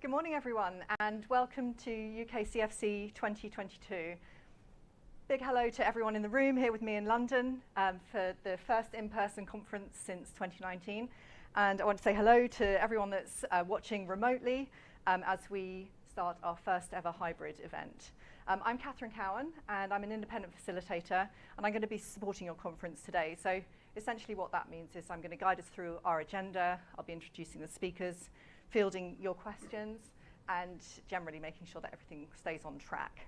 Good morning, everyone, and welcome to UK CFC 2022. Big hello to everyone in the room here with me in London for the first in-person conference since 2019. And I want to say hello to everyone that's watching remotely as we start our first ever hybrid event. I'm Katherine Cowan, and I'm an independent facilitator, and I'm going to be supporting your conference today. So essentially what that means is I'm going to guide us through our agenda. I'll be introducing the speakers, fielding your questions, and generally making sure that everything stays on track.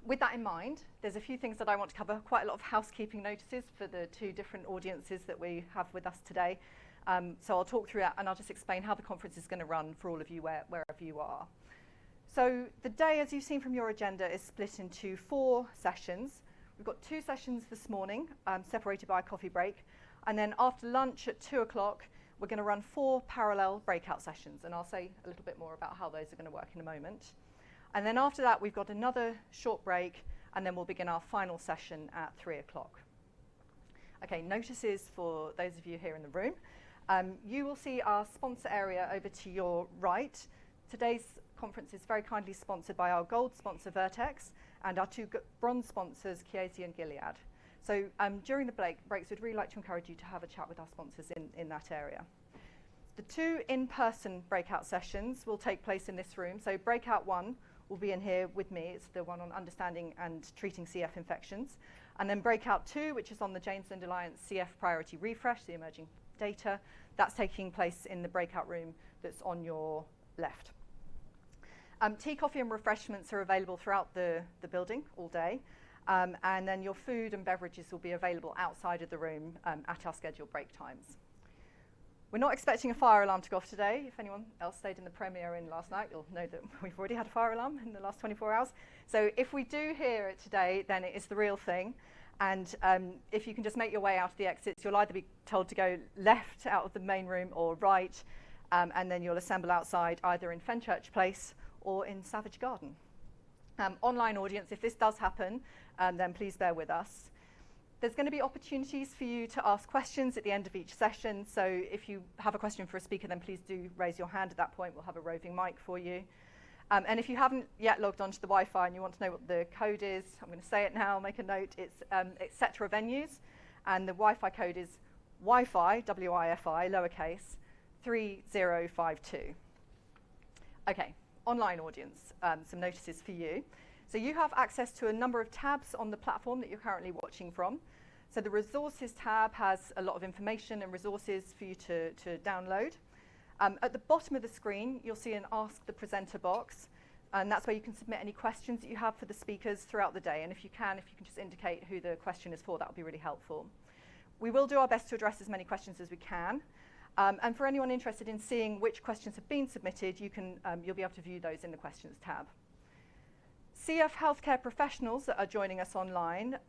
With that in mind, there's a few things that I want to cover, quite a lot of housekeeping notices for the two different audiences that we have with us today. So I'll talk through that, and I'll just explain how the conference is going to run for all of you wherever you are. So the day, as you've seen from your agenda, is split into 4 sessions. We've got 2 sessions this morning, separated by a coffee break, and then after lunch at 2 o'clock, we're going to run 4 parallel breakout sessions, and I'll say a little bit more about how those are going to work in a moment. And then after that, we've got another short break, and then we'll begin our final session at 3 o'clock. Okay, notices for those of you here in the room. You will see our sponsor area over to your right. Today's conference is very kindly sponsored by our gold sponsor, Vertex, and our 2 bronze sponsors, Chiesi and Gilead. So during the breaks, we'd really like to encourage you to have a chat with our sponsors in that area. The 2 in-person breakout sessions will take place in this room. So breakout 1 will be in here with me. It's the one on understanding and treating CF infections. And then breakout 2, which is on the James Lind Alliance CF Priority Refresh, the emerging data, that's taking place in the breakout room that's on your left. Tea, coffee and refreshments are available throughout the building all day. And then your food and beverages will be available outside of the room at our scheduled break times. We're not expecting a fire alarm to go off today. If anyone else stayed in the premiere in last night, you'll know that we've already had a fire alarm in the last 24 hours. So if we do hear it today, then it is the real thing. And if you can just make your way out of the exits, you'll either be told to go left out of the main room or right, and then you'll assemble outside either in Fenchurch Place or in Savage Garden. Online audience, if this does happen, then please bear with us. There's going to be opportunities for you to ask questions at the end of each session. So if you have a question for a speaker, then please do raise your hand at that point. We'll have a roving mic for you. And if you haven't yet logged onto the Wi-Fi and you want to know what the code is, I'm going to say it now, make a note. It's etc. venues. And the Wi-Fi code is Wi-Fi, W-I-F-I, lowercase, 3052. Okay, online audience, some notices for you. So you have access to a number of tabs on the platform that you're currently watching from. So the resources tab has a lot of information and resources for you to download. At the bottom of the screen, you'll see an Ask the Presenter box, and that's where you can submit any questions that you have for the speakers throughout the day. And if you can just indicate who the question is for, that would be really helpful. We will do our best to address as many questions as we can. And for anyone interested in seeing which questions have been submitted, you'll be able to view those in the Questions tab. CF healthcare professionals that are joining us online,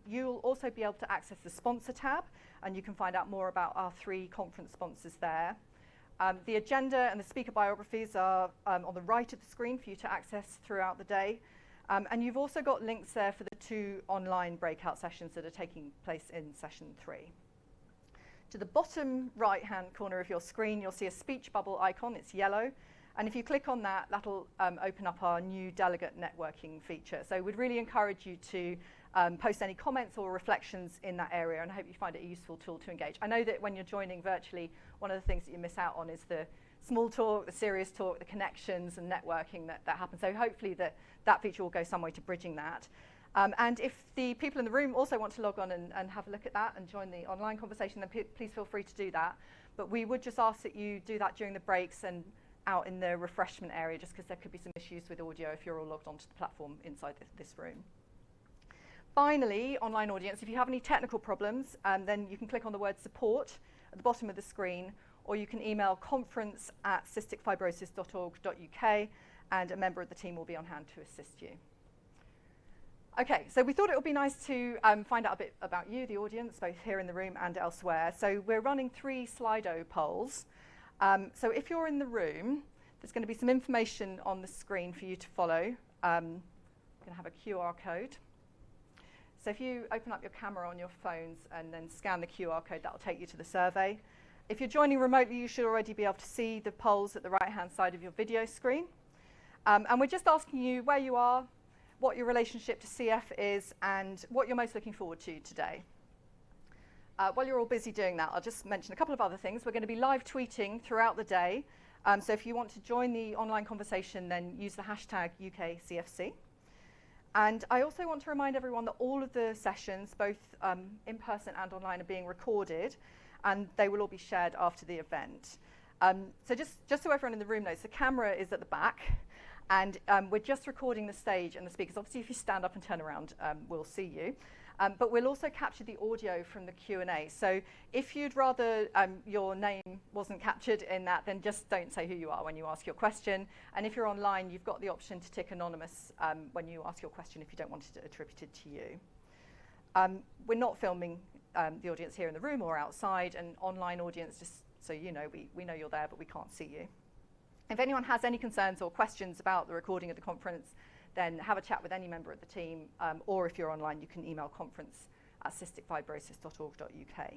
you'll also be able to access the Sponsor tab, and you can find out more about our 3 conference sponsors there. The agenda and the speaker biographies are on the right of the screen for you to access throughout the day. And you've also got links there for the 2 online breakout sessions that are taking place in session 3. To the bottom right-hand corner of your screen, you'll see a speech bubble icon. It's yellow. And if you click on that, that'll open up our new delegate networking feature. So we'd really encourage you to post any comments or reflections in that area, and I hope you find it a useful tool to engage. I know that when you're joining virtually, one of the things that you miss out on is the small talk, the serious talk, the connections and networking that happens. So hopefully that feature will go some way to bridging that. And if the people in the room also want to log on and have a look at that and join the online conversation, then please feel free to do that. But we would just ask that you do that during the breaks and out in the refreshment area, just because there could be some issues with audio if you're all logged onto the platform inside this room. Finally, online audience, if you have any technical problems, then you can click on the word support at the bottom of the screen, or you can email conference@cysticfibrosis.org.uk, and a member of the team will be on hand to assist you. Okay, so we thought it would be nice to find out a bit about you, the audience, both here in the room and elsewhere. So we're running 3 Slido polls. So if you're in the room, there's going to be some information on the screen for you to follow. We're going to have a QR code. So if you open up your camera on your phones and then scan the QR code, that will take you to the survey. If you're joining remotely, you should already be able to see the polls at the right-hand side of your video screen. And we're just asking you where you are, what your relationship to CF is, and what you're most looking forward to today. While you're all busy doing that, I'll just mention a couple of other things. We're going to be live tweeting throughout the day. So if you want to join the online conversation, then use the hashtag UKCFC. And I also want to remind everyone that all of the sessions, both in person and online, are being recorded, and they will all be shared after the event. So just so everyone in the room knows, the camera is at the back, and we're just recording the stage and the speakers. Obviously, if you stand up and turn around, we'll see you. But we'll also capture the audio from the Q&A. So if you'd rather your name wasn't captured in that, then just don't say who you are when you ask your question. And if you're online, you've got the option to tick anonymous when you ask your question if you don't want it attributed to you. We're not filming the audience here in the room or outside, and online audience, just so you know, we know you're there, but we can't see you. If anyone has any concerns or questions about the recording of the conference, then have a chat with any member of the team, or if you're online, you can email conference@cysticfibrosis.org.uk.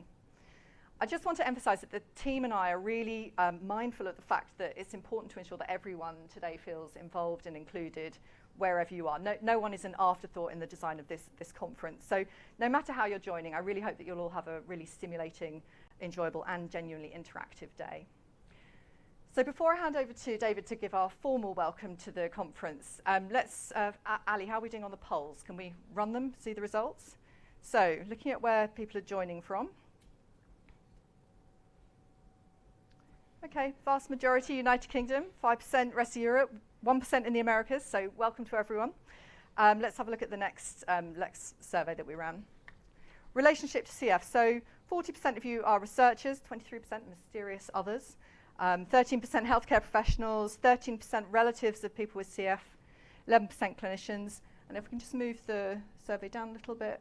I just want to emphasize that the team and I are really mindful of the fact that it's important to ensure that everyone today feels involved and included wherever you are. No one is an afterthought in the design of this conference. So no matter how you're joining, I really hope that you'll all have a really stimulating, enjoyable, and genuinely interactive day. So before I hand over to David to give our formal welcome to the conference, Ali, how are we doing on the polls? Can we run them, see the results? So looking at where people are joining from. Okay, vast majority United Kingdom, 5% rest of Europe, 1% in the Americas, so welcome to everyone. Let's have a look at the next survey that we ran. Relationship to CF, so 40% of you are researchers, 23% mysterious others. 13% healthcare professionals, 13% relatives of people with CF, 11% clinicians. And if we can just move the survey down a little bit,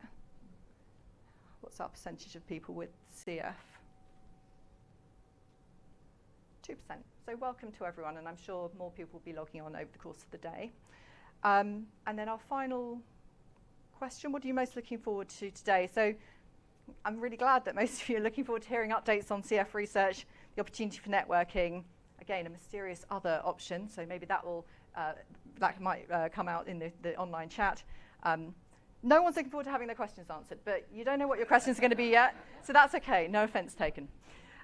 what's our percentage of people with CF? 2%. So welcome to everyone, and I'm sure more people will be logging on over the course of the day. And then our final question, what are you most looking forward to today? So I'm really glad that most of you are looking forward to hearing updates on CF research, the opportunity for networking, again, a mysterious other option, so maybe that might come out in the online chat. No one's looking forward to having their questions answered, but you don't know what your questions are going to be yet, so that's okay, no offense taken.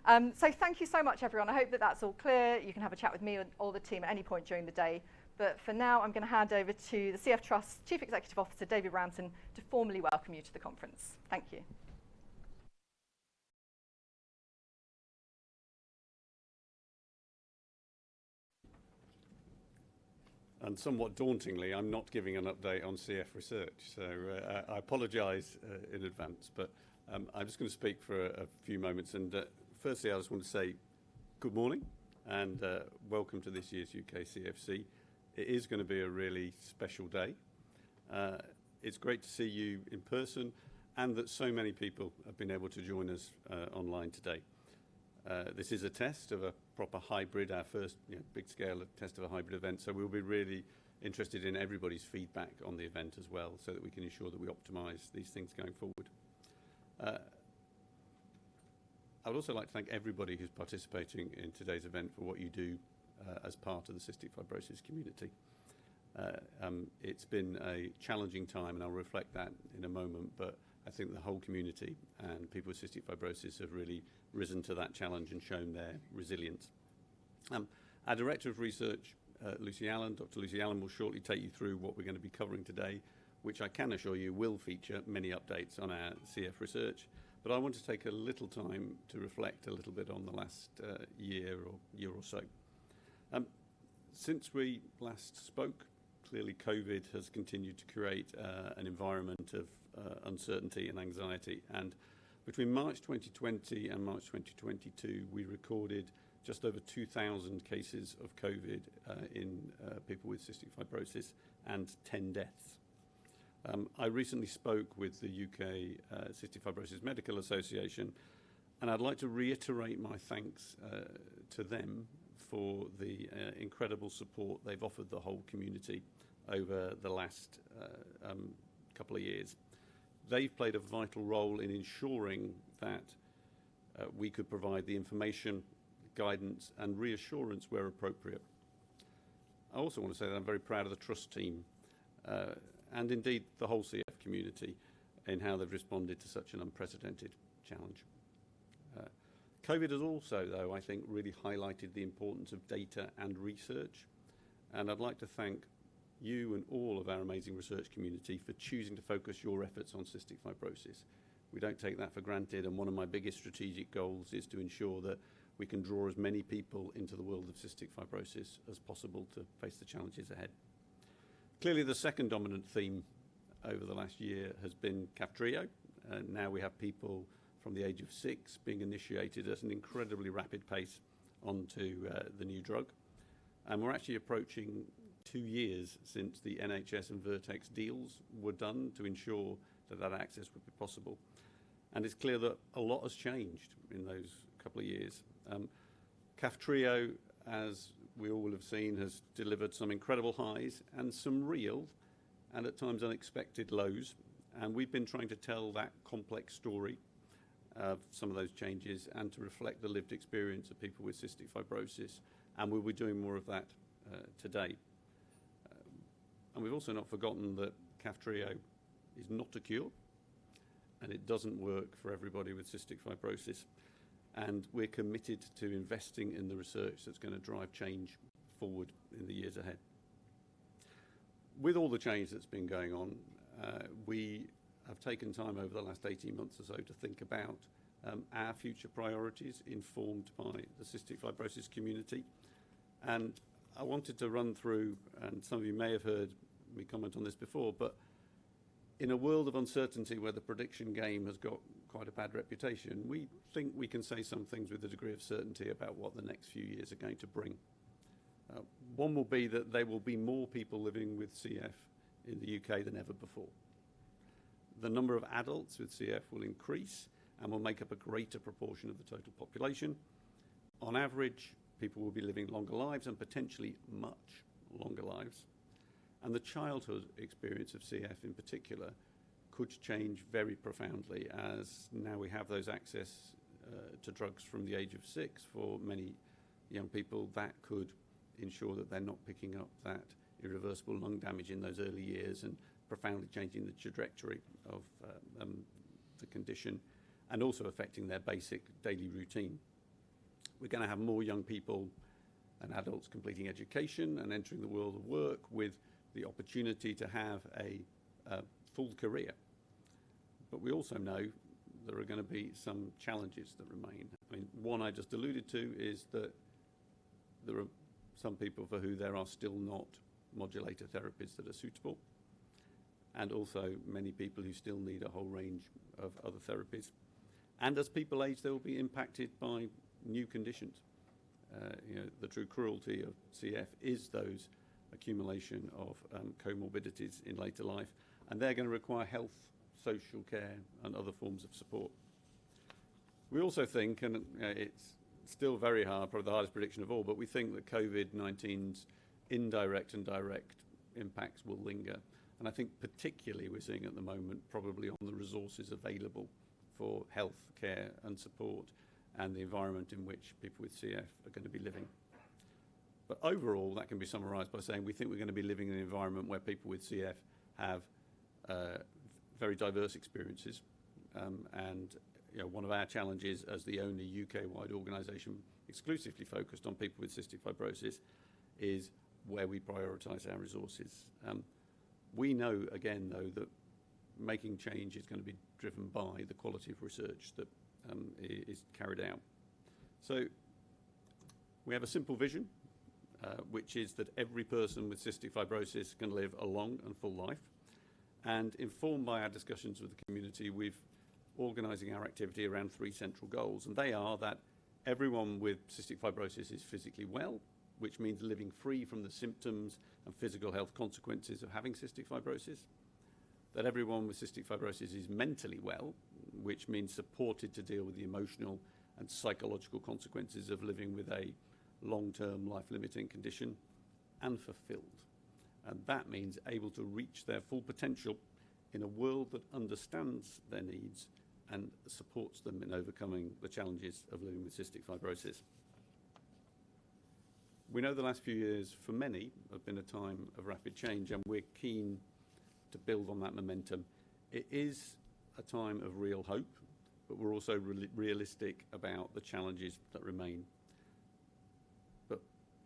So thank you so much, everyone. I hope that that's all clear. You can have a chat with me or the team at any point during the day, but for now, I'm going to hand over to the CF Trust's Chief Executive Officer, David Ramsden, to formally welcome you to the conference. Thank you. And somewhat dauntingly, I'm not giving an update on CF research, so I apologise in advance, but I'm just going to speak for a few moments. And firstly, I just want to say good morning and welcome to this year's UK CFC. It is going to be a really special day. It's great to see you in person and that so many people have been able to join us online today. This is a test of a proper hybrid, our first big-scale test of a hybrid event, so we'll be really interested in everybody's feedback on the event as well, so that we can ensure that we optimise these things going forward. I would also like to thank everybody who's participating in today's event for what you do as part of the cystic fibrosis community. It's been a challenging time, and I'll reflect that in a moment, but I think the whole community and people with cystic fibrosis have really risen to that challenge and shown their resilience. Our Director of Research, Dr. Lucy Allen will shortly take you through what we're going to be covering today, which I can assure you will feature many updates on our CF research. But I want to take a little time to reflect a little bit on the last year or so. Since we last spoke, clearly COVID has continued to create an environment of uncertainty and anxiety, and between March 2020 and March 2022 we recorded just over 2,000 cases of COVID in people with cystic fibrosis and 10 deaths. I recently spoke with the UK Cystic Fibrosis Medical Association, and I'd like to reiterate my thanks to them for the incredible support they've offered the whole community over the last couple of years. They've played a vital role in ensuring that we could provide the information, guidance and reassurance where appropriate. I also want to say that I'm very proud of the Trust team and indeed the whole CF community in how they've responded to such an unprecedented challenge. COVID has also, though, I think, really highlighted the importance of data and research, and I'd like to thank you and all of our amazing research community for choosing to focus your efforts on cystic fibrosis. We don't take that for granted, and one of my biggest strategic goals is to ensure that we can draw as many people into the world of cystic fibrosis as possible to face the challenges ahead. Clearly, the second dominant theme over the last year has been Kaftrio, and now we have people from the age of 6 being initiated at an incredibly rapid pace onto the new drug. And we're actually approaching 2 years since the NHS and Vertex deals were done to ensure that that access would be possible. And it's clear that a lot has changed in those couple of years. Kaftrio, as we all have seen, has delivered some incredible highs and some real and at times unexpected lows. And we've been trying to tell that complex story of some of those changes and to reflect the lived experience of people with cystic fibrosis. And we'll be doing more of that today. And we've also not forgotten that Kaftrio is not a cure, and it doesn't work for everybody with cystic fibrosis. And we're committed to investing in the research that's going to drive change forward in the years ahead. With all the change that's been going on, we have taken time over the last 18 months or so to think about our future priorities informed by the cystic fibrosis community. And I wanted to run through, and some of you may have heard me comment on this before, but in a world of uncertainty where the prediction game has got quite a bad reputation, we think we can say some things with a degree of certainty about what the next few years are going to bring. One will be that there will be more people living with CF in the UK than ever before. The number of adults with CF will increase and will make up a greater proportion of the total population. On average, people will be living longer lives and potentially much longer lives. And the childhood experience of CF in particular could change very profoundly, as now we have those access to drugs from the age of 6 for many young people. That could ensure that they're not picking up that irreversible lung damage in those early years and profoundly changing the trajectory of the condition and also affecting their basic daily routine. We're going to have more young people and adults completing education and entering the world of work with the opportunity to have a full career. But we also know there are going to be some challenges that remain. I mean, one I just alluded to is that there are some people for who there are still not modulator therapies that are suitable, and also many people who still need a whole range of other therapies. And as people age, they will be impacted by new conditions. The true cruelty of CF is those accumulation of comorbidities in later life, and they're going to require health, social care, and other forms of support. We also think, and it's still very hard, probably the hardest prediction of all, but we think that COVID-19's indirect and direct impacts will linger. And I think particularly we're seeing at the moment probably on the resources available for health care and support and the environment in which people with CF are going to be living. But overall, that can be summarised by saying we think we're going to be living in an environment where people with CF have very diverse experiences. And one of our challenges as the only UK-wide organisation exclusively focused on people with cystic fibrosis is where we prioritise our resources. We know, again, though, that making change is going to be driven by the quality of research that is carried out. So we have a simple vision, which is that every person with cystic fibrosis can live a long and full life. And informed by our discussions with the community, we've organising our activity around 3 central goals. And they are that everyone with cystic fibrosis is physically well, which means living free from the symptoms and physical health consequences of having cystic fibrosis. That everyone with cystic fibrosis is mentally well, which means supported to deal with the emotional and psychological consequences of living with a long-term life-limiting condition, and fulfilled. And that means able to reach their full potential in a world that understands their needs and supports them in overcoming the challenges of living with cystic fibrosis. We know the last few years for many have been a time of rapid change, and we're keen to build on that momentum. It is a time of real hope, but we're also realistic about the challenges that remain. But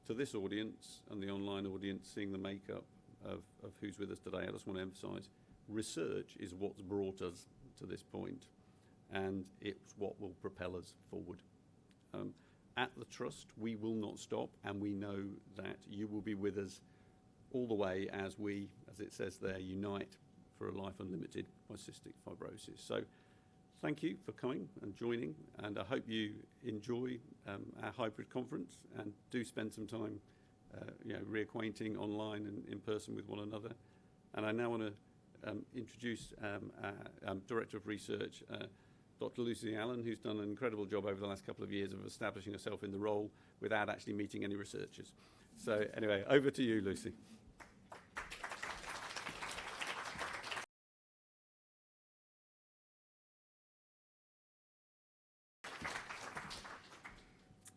to this audience and the online audience, seeing the makeup of who's with us today, I just want to emphasise research is what's brought us to this point, and it's what will propel us forward. At the Trust, we will not stop, and we know that you will be with us all the way as we, as it says there, unite for a life unlimited by cystic fibrosis. So thank you for coming and joining, and I hope you enjoy our hybrid conference and do spend some time reacquainting online and in person with one another. And I now want to introduce our Director of Research, Dr. Lucy Allen, who's done an incredible job over the last couple of years of establishing herself in the role without actually meeting any researchers. So anyway, over to you, Lucy.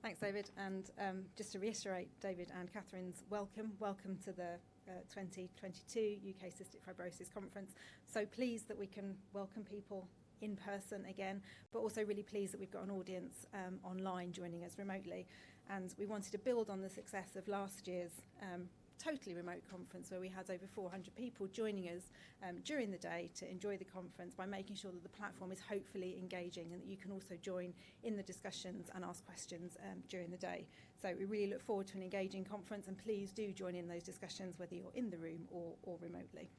Thanks, David. And just to reiterate David and Katherine's welcome to the 2022 UK Cystic Fibrosis Conference. So pleased that we can welcome people in person again, but also really pleased that we've got an audience online joining us remotely. And we wanted to build on the success of last year's totally remote conference, where we had over 400 people joining us during the day to enjoy the conference, by making sure that the platform is hopefully engaging and that you can also join in the discussions and ask questions during the day. So we really look forward to an engaging conference, and please do join in those discussions whether you're in the room or remotely.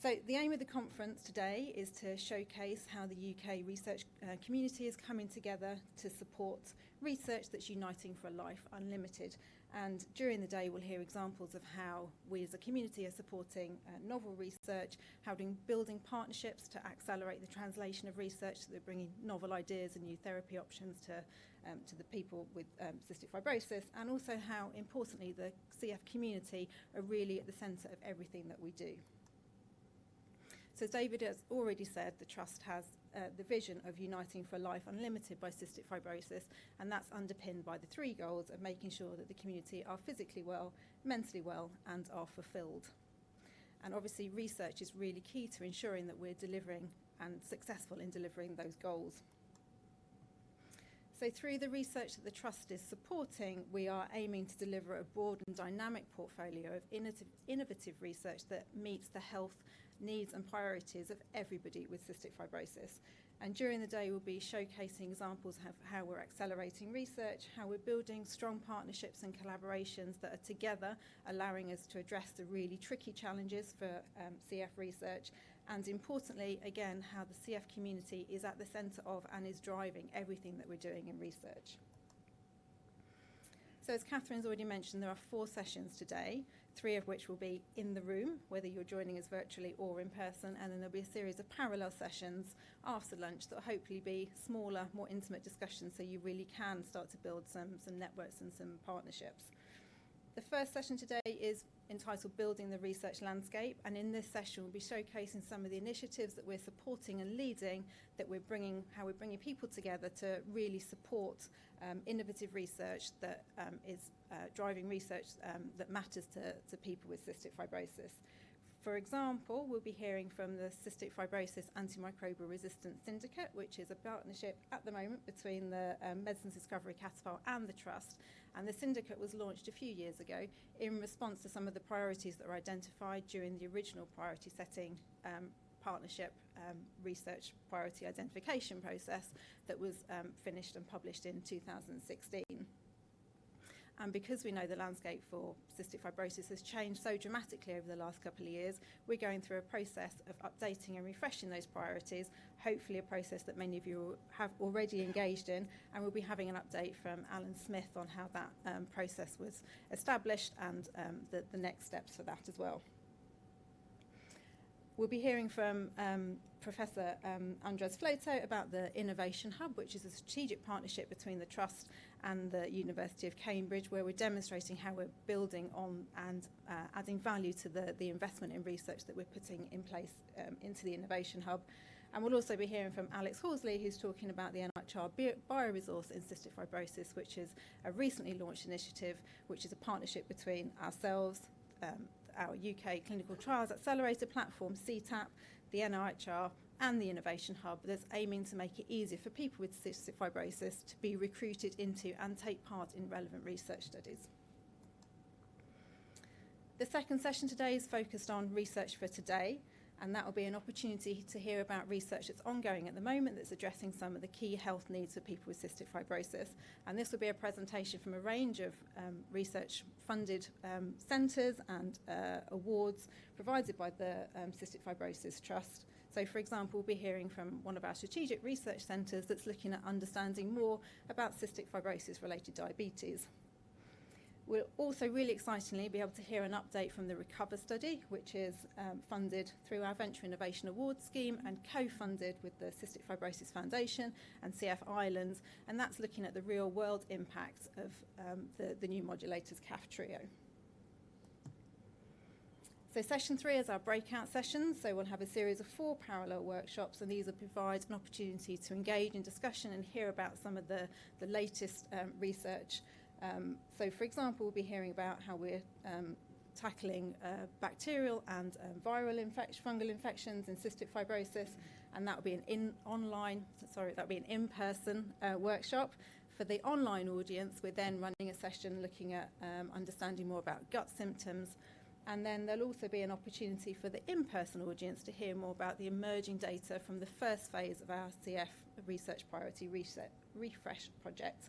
So the aim of the conference today is to showcase how the UK research community is coming together to support research that's uniting for a life unlimited. And during the day we'll hear examples of how we as a community are supporting novel research, how building partnerships to accelerate the translation of research, so they're bringing novel ideas and new therapy options to the people with cystic fibrosis, and also how, importantly, the CF community are really at the centre of everything that we do. So as David has already said, the Trust has the vision of uniting for a life unlimited by cystic fibrosis, and that's underpinned by the three goals of making sure that the community are physically well, mentally well, and are fulfilled. And obviously research is really key to ensuring that we're delivering and successful in delivering those goals. So through the research that the Trust is supporting, we are aiming to deliver a broad and dynamic portfolio of innovative research that meets the health needs and priorities of everybody with cystic fibrosis. And during the day we'll be showcasing examples of how we're accelerating research, how we're building strong partnerships and collaborations that are together allowing us to address the really tricky challenges for CF research, and importantly, again, how the CF community is at the centre of and is driving everything that we're doing in research. So as Katherine's already mentioned, there are 4 sessions today, 3 of which will be in the room, whether you're joining us virtually or in person, and then there'll be a series of parallel sessions after lunch that will hopefully be smaller, more intimate discussions, so you really can start to build some networks and some partnerships. The first session today is entitled Building the Research Landscape, and in this session we'll be showcasing some of the initiatives that we're supporting and leading, that we're bringing, how we're bringing people together to really support innovative research that is driving research that matters to people with cystic fibrosis. For example, we'll be hearing from the Cystic Fibrosis Antimicrobial Resistance Syndicate, which is a partnership at the moment between the Medicines Discovery Catapult and the Trust. And the syndicate was launched a few years ago in response to some of the priorities that were identified during the original priority setting partnership research priority identification process that was finished and published in 2016. And because we know the landscape for cystic fibrosis has changed so dramatically over the last couple of years, we're going through a process of updating and refreshing those priorities, hopefully a process that many of you have already engaged in, and we'll be having an update from Alan Smith on how that process was established and the next steps for that as well. We'll be hearing from Professor Andres Floto about the Innovation Hub, which is a strategic partnership between the Trust and the University of Cambridge, where we're demonstrating how we're building on and adding value to the investment in research that we're putting in place into the Innovation Hub. And we'll also be hearing from Alex Horsley, who's talking about the NIHR Bioresource in Cystic Fibrosis, which is a recently launched initiative, which is a partnership between ourselves, our UK Clinical Trials Accelerator platform, CTAP, the NIHR and the Innovation Hub, that's aiming to make it easier for people with cystic fibrosis to be recruited into and take part in relevant research studies. The second session today is focused on research for today, and that will be an opportunity to hear about research that's ongoing at the moment that's addressing some of the key health needs for people with cystic fibrosis. And this will be a presentation from a range of research-funded centres and awards provided by the Cystic Fibrosis Trust. So, for example, we'll be hearing from one of our strategic research centres that's looking at understanding more about cystic fibrosis-related diabetes. We'll also, really excitingly, be able to hear an update from the Recover study, which is funded through our Venture Innovation Awards scheme and co-funded with the Cystic Fibrosis Foundation and CF Ireland, and that's looking at the real-world impacts of the new modulators CAF trio. So session 3 is our breakout sessions, so we'll have a series of 4 parallel workshops, and these will provide an opportunity to engage in discussion and hear about some of the latest research. So, for example, we'll be hearing about how we're tackling bacterial and viral fungal infections in cystic fibrosis, and that will be an in-person workshop. For the online audience, we're then running a session looking at understanding more about gut symptoms, and then there'll also be an opportunity for the in-person audience to hear more about the emerging data from the first phase of our CF Research Priority Refresh project.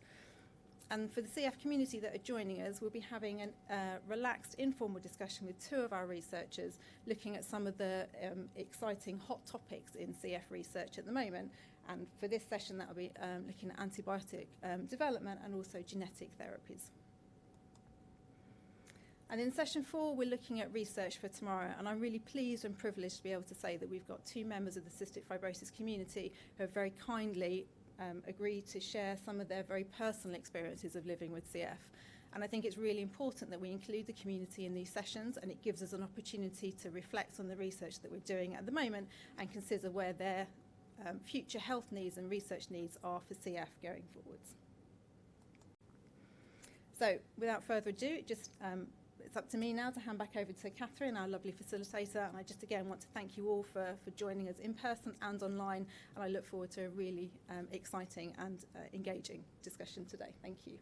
And for the CF community that are joining us, we'll be having a relaxed, informal discussion with 2 of our researchers looking at some of the exciting hot topics in CF research at the moment. And for this session, that will be looking at antibiotic development and also genetic therapies. And in session 4, we're looking at research for tomorrow. And I'm really pleased and privileged to be able to say that we've got 2 members of the cystic fibrosis community who have very kindly agreed to share some of their very personal experiences of living with CF. And I think it's really important that we include the community in these sessions, and it gives us an opportunity to reflect on the research that we're doing at the moment and consider where their future health needs and research needs are for CF going forwards. So without further ado, it's up to me now to hand back over to Katherine, our lovely facilitator, and I just again want to thank you all for joining us in person and online, and I look forward to a really exciting and engaging discussion today. Thank you.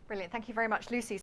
Brilliant. Thank you very much, Lucy.